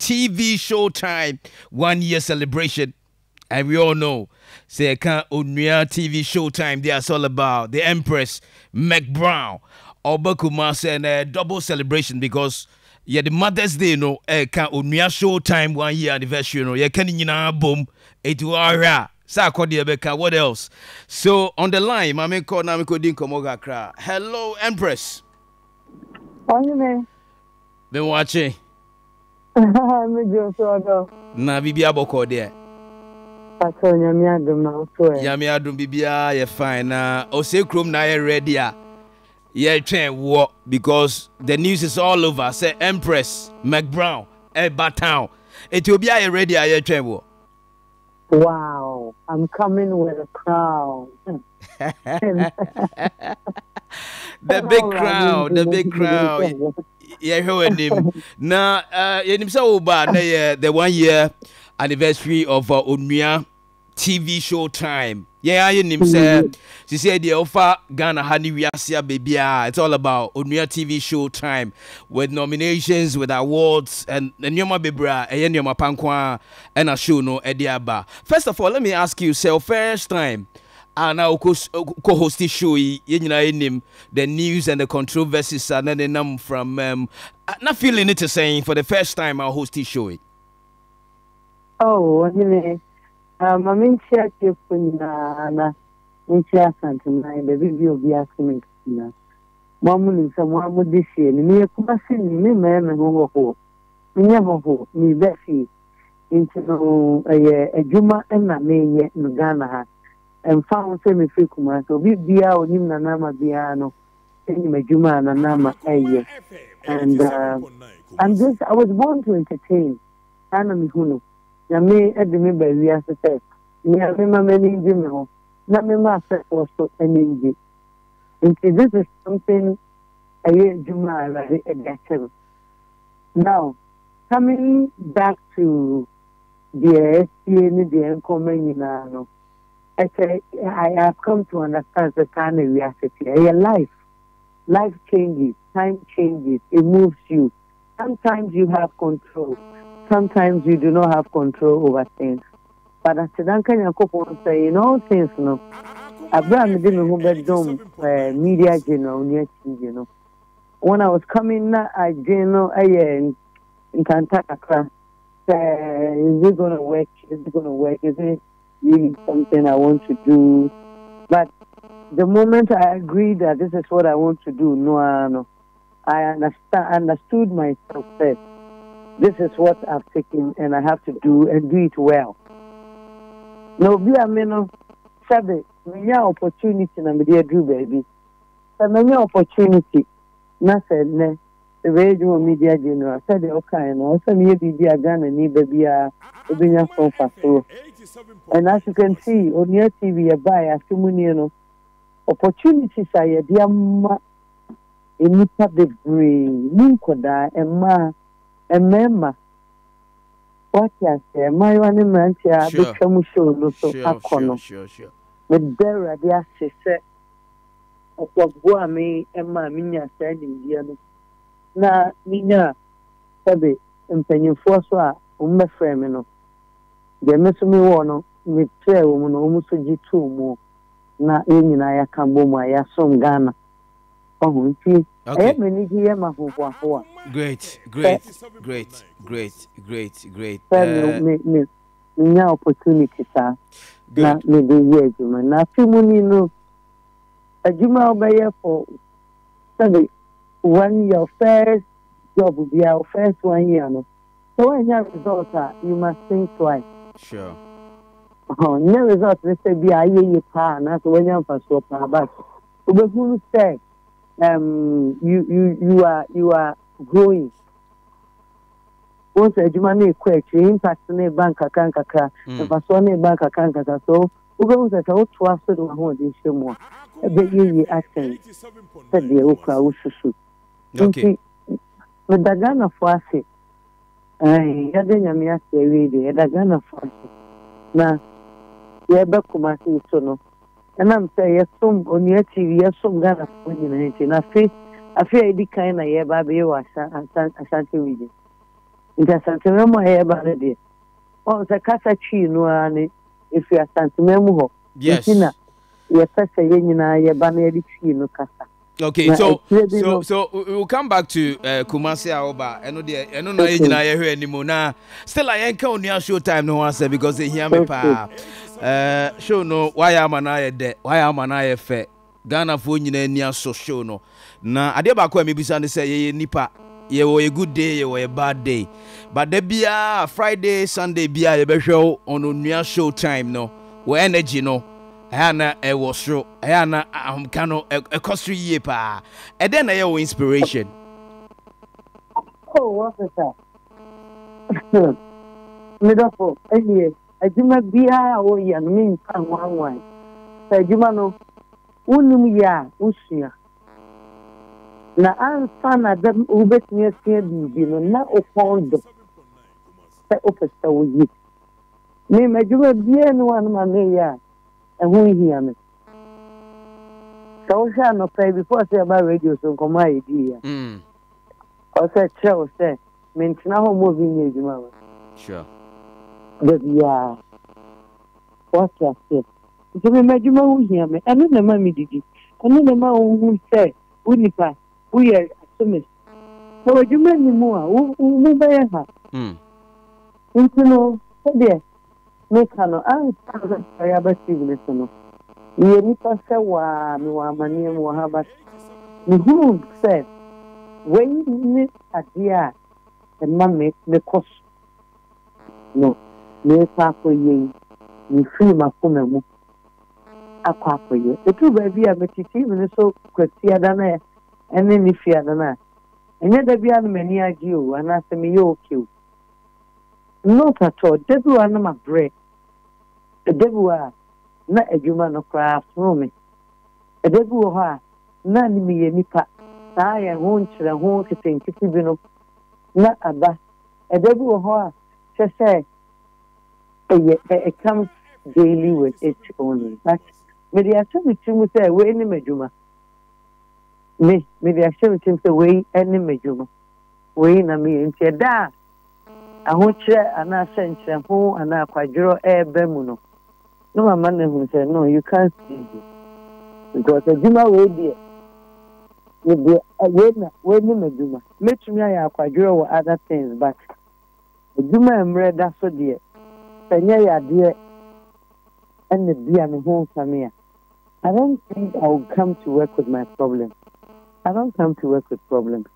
TV Showtime 1 year celebration. And we all know, say, Onua TV Showtime, that's all about the Empress, McBrown, Oseikrom and a double celebration because the Mother's Day, Onua Showtime 1 year anniversary, you can't boom, it will what else? So on the line, Mame call Namiko Dinko Kra. Hello, Empress. Been watching. Na bibia boko there. Yami adum bibia ye fine na Oseikrom na ye ready a. Ye train war because the news is all over. Say Empress, McBrown, Town. It will be a ready ye train war. Wow, I'm coming with a crown. The big crown. Yeah, heard him. Now, the 1 year anniversary of Onua TV Showtime. Yeah, I him say. She said the offer Ghana Honey Wiasia baby. It's all about Onua TV Showtime with nominations, with awards, and Nyoma Bebra, and Nyoma Pankwa, and a show no Ediaba. First of all, let me ask you, so first time. And now co-host the show, the news and the controversies and then from not feeling it to saying for the first time I'll host the show. Oh, I mean, share you na share something the video be asking me. Mom, someone would this year, near Kumasi, me, man, and who never ho, me, Bessie, into a Juma and a may yet in Ghana. And found semi free so be bia or him na nama biano any majuma na nama and I was born to entertain ana mi hunu ya me edimi ba wi asese me amema many jimmo na me ma se also energy and this is something a juma already again. Now coming back to the SPN the I have come to understand the kind of reality. Life changes, time changes, it moves you. Sometimes you have control, sometimes you do not have control over things. But as Dankan Yakoko say, in all things, no, Abraham didn't know media general near TV. When I was coming, I didn't know in Kantaka. Is it going to work? Is it going to work? Is it really something I want to do? But the moment I agreed that this is what I want to do, no, I understood myself that this is what I've taken and I have to do and do it well. No, be a man said me opportunity na me dey do baby. So me opportunity na said ne the radio media general said okay no so me be a Ghana ni baby a obinya from faso. And as you can see on your TV, you buy a few opportunities are your dear ma in the brain, Munkoda, and ma, and memma. What you say, my one man, I become show, so Akoma. With Dara, the assessor of what Guame and my minia said in the na Mina, Sabe, and Penny Forswa, Umma Fremino. The mesumi wono me tell woman almost G2 more na any na ya kambo ya som Ghana. Oh, see, great. Me opportunity, sir. Na me the year, man. Na Timuni no. Agyemang obey for 1 year first job will be our first 1 year. No. So when you have results, you must think twice. Sure. Oh, no result. Let's say be a year plan. That's when you first go back. But who say, you are growing. Once Agyemang question, impact in bank account, and person bank account. So, we go to the trust to hold this more. A bit you action. Said the Oka Ushu. Okay. With the Ghana for it. Yadenya ready, the Ghana for now, you ever come at it, so and I'm saying, yes, some on your TV, yes, some Ghana for you. I feel the kind of year, baby, was a Shanty region. Santimemo Ebane. Oh, the Casa Chino, and if you are Santimemo, yes. Your Pesa Yenina, your Baneri Chino Casa. Okay, so we'll come back to Kumasi Aoba. I know I hear anymore now. Still, I ain't count near show time no answer because they hear me pa. Show no why am I there? Why am I fair? Ghana for you near so show no. Na ade ba kwa me bisa ne say ye nipa ye wo a good day, ye wo a bad day. But there be a Friday, Sunday be a be show on near show time no. We energy no. Hana e was show Hana kano a costly ye pa and then I owe inspiration. Oh, what is that? Middle I do not be a young mean one. Say, Jumano, unum ya, usia. Na I'm son at them who bet me a CB, not upon the officer with you. Name a Juma be anyone, my mayor. And who hear me? So shall not pay before I say about radio, so come my idea. Or said, Charles said, means now moving age, mamma. Sure. But yeah, what I said. It's a imagine who hear me. I know the mammy did it. I know the man who said, Unipa, we are assuming. So you many more, who by her? You know, dear. Mekano answer ayaba signal no ye nipa se wa me wa mane mo ha ba me who said when ni adia e ma me kos no me pa ko ye ni fi ma ko na mu akwa ko ye etu ba bia me titi me so kwati ada na ene ni fi ada na enye da bia no mani agi o ana se me ye okay o. Not at all. Debu are not bread. A debu are not a human of craft for me. A debu are none me any part. I won't the whole thing to see not a bus. A debu are just say it comes daily with it only. But maybe I tell me to say, way any majuma. Maybe I should think the way any majuma. Way na me into that. I won't share an ascent and home and a quadro air bemuno. No, man who said, no, you can't see it. Because a Juma way dear. With the when you Juma. Let me a quadro or other things, but the Juma and red that's so dear. Sanya dear and the dear and home for me. I don't think I will come to work with my problem. I don't come to work with problems.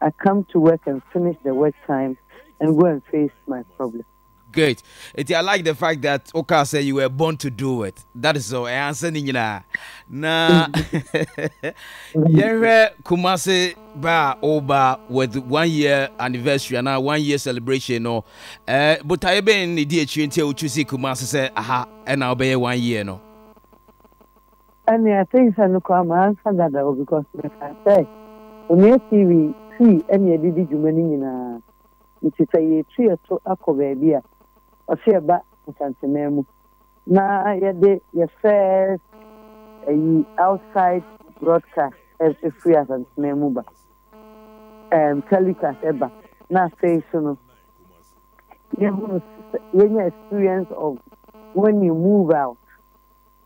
I come to work and finish the work time and go and face my problem. Great. I like the fact that Oka said you were born to do it. That is so. I answer na. Yeah, Kumasi ba Oba with 1 year anniversary and 1 year celebration. No, but I been the DH until you see Kumasi say aha, and I'll be 1 year no. And I think I look at my answer that because like I say, on your TV, see any did you meaning it is a tree to Akoma or see about Santimemo. Now, your first outside broadcast as a free as Santimemo, telecast ever. Now, say so. Your experience of when you move out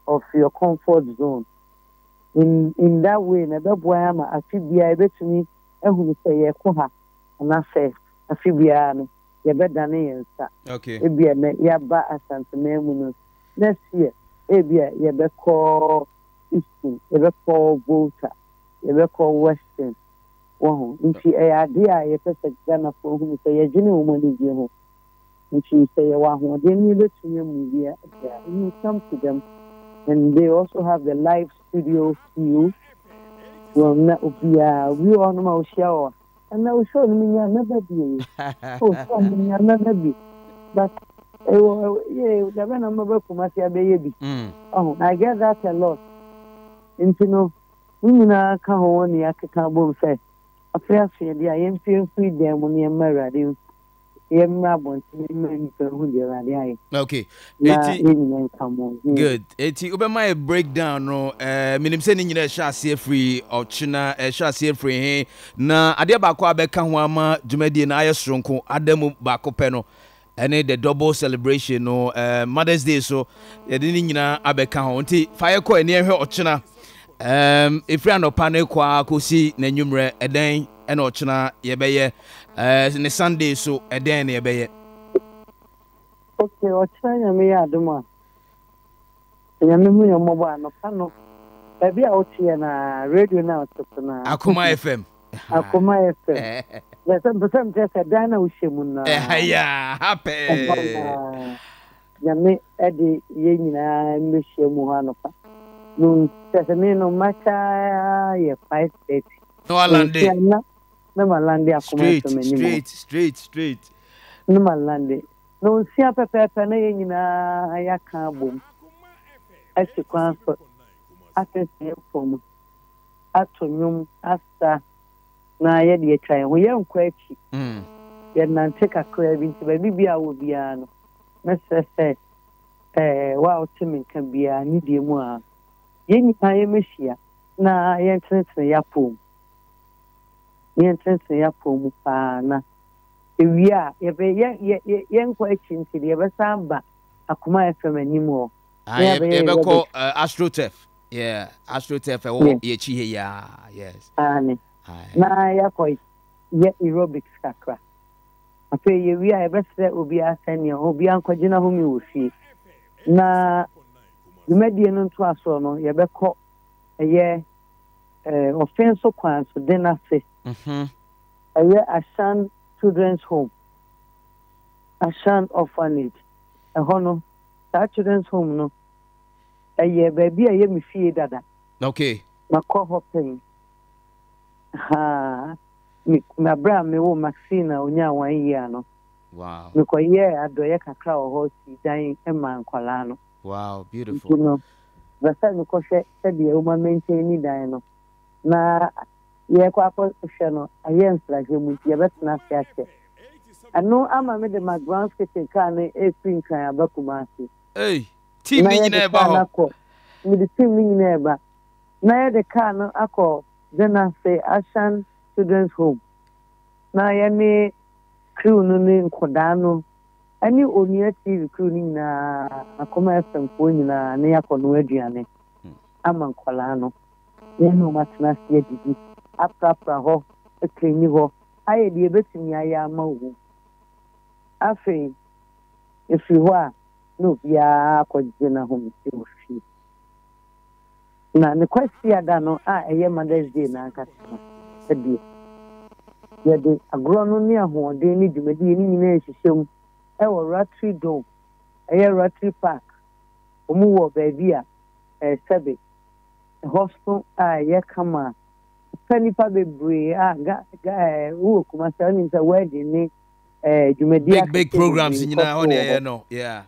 of your comfort zone. In that way, na dabwa ama afibia ebetumi ehunu say ye koha na say afibia no ye bedane yensa. Okay. Ebia na ya ba asantememu no. Next year, ebia ye be call Eastern, ye be call Volta, ye be call Western. Wo nti ade a ye pese Ghana for hunu say ye jini umani je ho. Nti say ye wa ho de ni betumi mu bia. You come to them. And they also have the live studio view. Well, we all know show. And now show me another view. Oh, me another view. But yeah, the man I'm about to my baby. Oh, I get that a lot. And you know, women are come on the Akoma say, a fair fear, the I am feel free them when you're married. Okay. Na good. Eti ube my breakdown no minim se ni nyina sha se free ochina sha se free he na ade ba kwa be ka ho ama dwumadi na aye soronko adamu ba ko pe no ene the double celebration no Mother's Day so ye de ni nyina abeka ho nti fire ko ene hwe ochina efri anopa ne kwa kosi na nwumre eden ene ochina ye be ye ne Sunday so eden ye be ye. Okay, ochina me ya aduma. Nyame hu yo moba no pano. Ebi a otie na radio na otso na Akoma FM. Akoma FM. Some just a dana ushemu na. Yeah, happy. Nyame edi ye nyina mehemu ha no pa. No sesame no macha ye 5:30. No alande. No malande Akoma FM Straight. No malande. No sia pepe na ye nyina ya ka bom. Esi kwanso atese fomu atonyum asta na ye de try ho ye nkwa achi ye nante kakra bi nti ba bibia wo bia no mesese wa otimi kan bia ni die mu a ye nyipa ye mehia na ye ntene ya pom pa na ewia ye be ye nkwa achi nti ye be samba Akoma FM animo Ebeko AstroTurf. Yeah, AstroTurf ye chi he ya. Yes. Na ya koi ye aerobics kakra. Ape ye wi a ebesre obi asene obi ankogina ho mi wofi. Na dwumadi no nto aso no ye beko ye offense kwan so dinner fe. Ye Ashan Children's Home. Ashan Orphanage. Hono that children's home no baby aye me fie dada. Okay. Makọ hopping. McBrown me wo Maxina onya 1 year no. Wow. Me ko ye adoye kakra o ho si dan e man kwala no. Wow, beautiful. You know. Basa me ko hwe se de o ma maintain ni dan no. Na ye kwa ko hwe no aye nslaje mu ye betna fiache. Ano ama me de McBrown kitchen kan e pin kan abakumasi. Hey, team ni nyina eba ho. Me the team ni nyina eba. Na ye de car no akọ dena say Ashan Children's Home. Na ye ni crew no ni nkoda no. Ani Onia TV crew ni na Akoma FM ko nyina na yakọ no aduane. Ama nkola no. Ye no matna sie didi. Apra ho, eklini ho. Aye de betimi aya ama wo. Afi if you are no bia akogina ho mfi na ne kwasi ada no eye Mother's Day na aka edi ye de agro no ni ahode ni dwumadi ni nyina ehyehyem wo Rotary Dome Rotary Park omu wo baby a sebe hospital ye kama panipa bebre wo kuma sa ni sa wedding ni big programs in Yina no, yeah.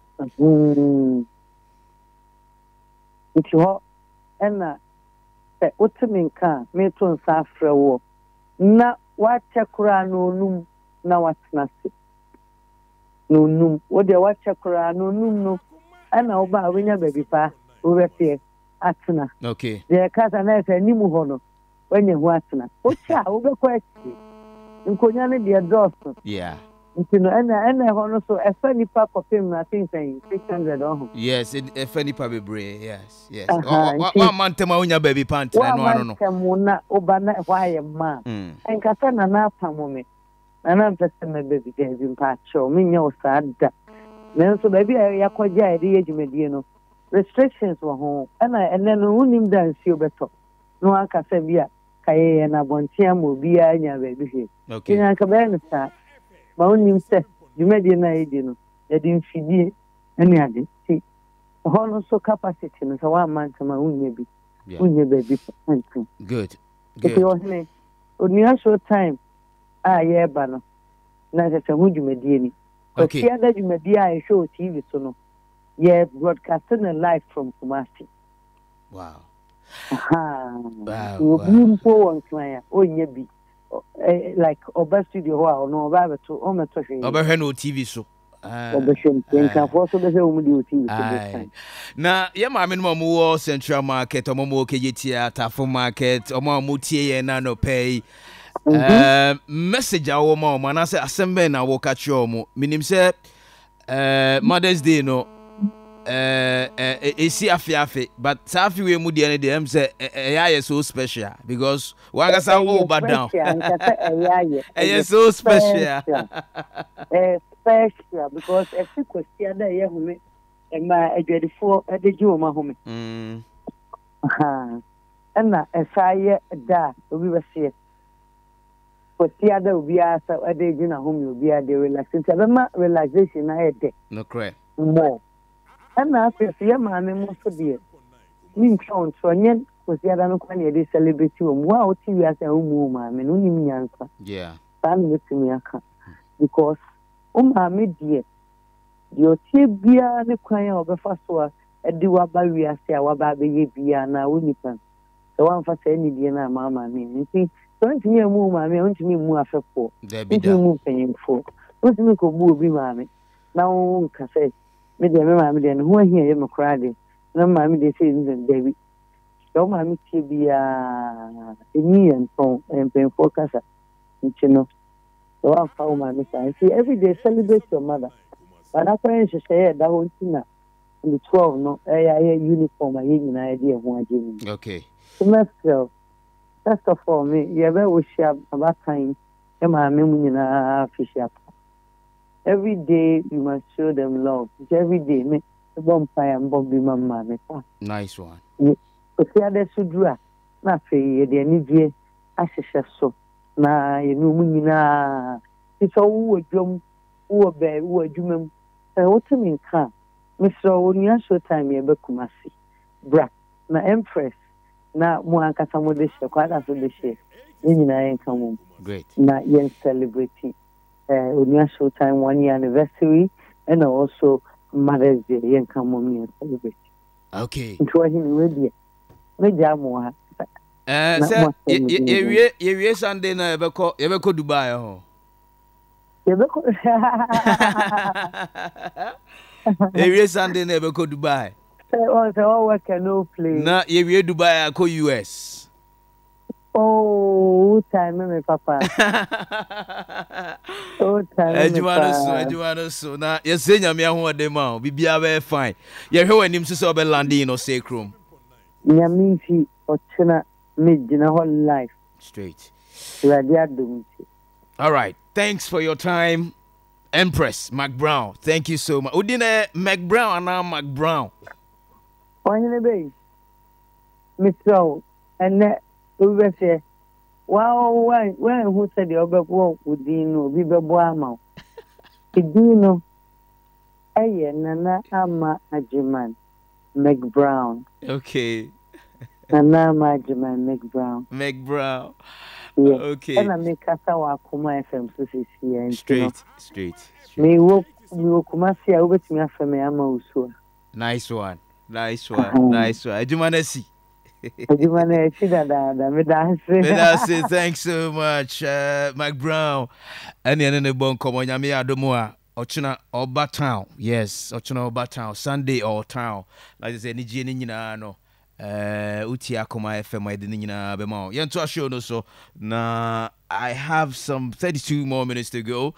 It's hot and Utiminka, Milton Safra war. Na what chakra no num, na what's nasty. No num, what the what chakra no num no, and over when your baby pa, over here, Atuna. Okay. The cousin has a nimuhono when you're watching. What's that over question? In Konyani, dear Dawson. Yeah. You know, and I want also a funny pap of him, I think, saying 600 on. Yes, a funny papi bray, yes. One man tema unya baby pant, and one no. Camona, Obana, why a man, and Catana Napa moment. And I'm just my baby days in patch, show me no sad. Then so baby, I acquired the age mediano. Restrictions were home, and then who him dance you better. No, I can say, yeah, Kaye and Abontiam will be a baby. Okay. In a cabana start. Ma onim se dwumadi na edi no ye di mfidie ene ade ti ho no so capacity no so one man ma unye baby pantu good okay oni show time ye ba no na se hu dwumadi ni okay ti ada dwumadi a show TV so no ye broadcasting live from Kumasi. Wow. Wow. Mpo won klaya onye bi like oba studio ho no oba beto o meto hwe oba hwe no TV so oba hwe nkan for so be hwe o mu TV so this time na ye ma me no mo Central Market o mo Kejetia Tafo Market o mo tie ye na no pay message awo ma na say asembe na wo ka kyo mo minim say Mother's Day no esi afiafe but safi we mu de dem say eya so special because one gasa go back down eya so special special because every question that you home ma adwadifo edeji o ma home na esaye da obi be se question that obi asa edeji na home obi ade relaxation na ede no correct more na afese ya ma me mo so de mi count so nyen question da no kwa na de celebrity o mu a o ti wi asa o mu ma me no ni mi ansa yeah tan me ti mi aka because o ma me de yo tie bia ne kwan a obefa so a edi wa ba wi ase a wa ba be ye bia na wo nipa so wan fa se ni die na ma ma me nti so nti ye mu ma me nti mi mu afefo nti mu penfo nti mi ko bu obi ma me na wo nka se me de me ma me de no ahia ye me kra de na ma me de se nzen dabi so ma me tie bia eni enton penfo kasa nti no so wan fa ma me say every day celebrate your mother. But I can't say that whole thing in the 12 no uniform I in idea one okay semester first of all me you ever wish about time my memory na fish up every day you must show them love every day me bomb fire and bomb be mama me nice one so see other sudra na fe de ani die ahihye so na ye no mu nyina ti so wo dwom wo be wo adwumam what mean can Mr. Onya show time ye be kumasi bra na Empress na mo ankasa mo de she kwada so de she ni nyina yen kan mo great na yen celebrate Onya show time 1 year anniversary and also Mother's Day yen kan mo me celebrate okay nto him we dia me ja mo ha say ye Sunday na ye be ko Dubai ho Every Sunday never go Dubai. So work no play. Na every Dubai go US. Oh, time me papa. Oh, time me papa. Ejumano so. Na you say nyame ahode ma o bibia be fine. Ye hwe wanim so be landing in Oseikrom. Nyame fi ochena me gina whole life. Straight. All right. Thanks for your time. Empress McBrown, thank you so much. Udine McBrown and now McBrown. Why be? Mr. And we say, wow, why who said the other walk with Dino, Viva Boama? Dino, Nana Ama Agyemang, McBrown. Okay. Nana Agyemang, McBrown. McBrown. Yeah. Okay. And I make a Akoma FM so here. Straight. Me wo Kumasi a ubet me afa me ama uso. Nice one. Agyemang si. Agyemang si da me da say thanks so much McBrown. And the bon komo nyame adomo a ochina Oba Town. Yes, ochina Oba Town. Sunday or town. Like I say ni je ni nyina no. Uti Akoma FM I didn't know. Show no so now I have some 32 more minutes to go.